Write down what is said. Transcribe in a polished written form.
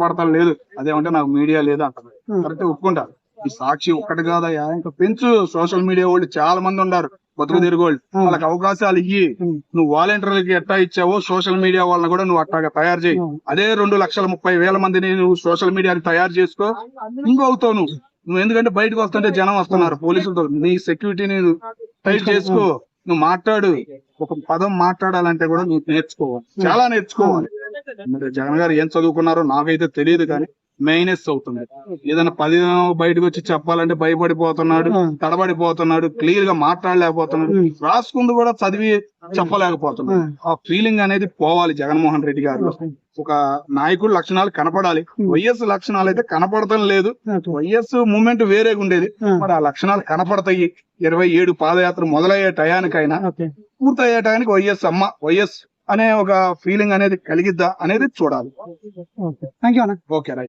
కనపడతాను లేదు, అదేమంటే నాకు మీడియా లేదు అంటారు. కరెక్ట్ ఒప్పుకుంటా. ఈ సాక్షి ఒక్కటి కాదయ్యా, ఇంకా పెంచు. సోషల్ మీడియా వాళ్ళు చాలా మంది ఉన్నారు, బతుకు తిరుగోళ్ళు. వాళ్ళకి అవకాశాలు ఇయ్యి. నువ్వు వాలంటీర్లకి ఎట్టా ఇచ్చావో సోషల్ మీడియా వాళ్ళని కూడా నువ్వు అట్టాగా తయారు చేయి. అదే 2,30,000 మందిని నువ్వు సోషల్ మీడియాని తయారు చేసుకో, ఇంకో అవుతావు నువ్వు. ఎందుకంటే బయటకు వస్తుంటే జనం వస్తున్నారు, పోలీసులతో నీ సెక్యూరిటీని టైట్ చేసుకో. నువ్వు మాట్లాడు, ఒక పదం మాట్లాడాలంటే కూడా నువ్వు నేర్చుకోవాలి, చాలా నేర్చుకోవాలి. మరి జగన్ గారు ఏం చదువుకున్నారో నాకైతే తెలియదు, కానీ మైనస్ అవుతుంది. ఏదైనా 10 బయటకు వచ్చి చెప్పాలంటే భయపడిపోతున్నాడు, తడబడిపోతున్నాడు, క్లియర్ గా మాట్లాడలేకపోతున్నాడు, రాసుకుంది కూడా చదివి చెప్పలేకపోతున్నాడు. ఆ ఫీలింగ్ అనేది పోవాలి జగన్మోహన్ రెడ్డి గారు. ఒక నాయకుడు లక్షణాలు కనపడాలి. వైఎస్ లక్షణాలు అయితే కనపడటం లేదు. వైఎస్ మూమెంట్ వేరేగా ఉండేది, మరి ఆ లక్షణాలు కనపడతాయి. 27 పాదయాత్ర మొదలయ్యే టయానికైనా పూర్తయ్యే టయానికి వైఎస్ అనే ఒక ఫీలింగ్ అనేది కలిగిద్దా అనేది చూడాలి. థ్యాంక్ యూ అన్న. Okay right.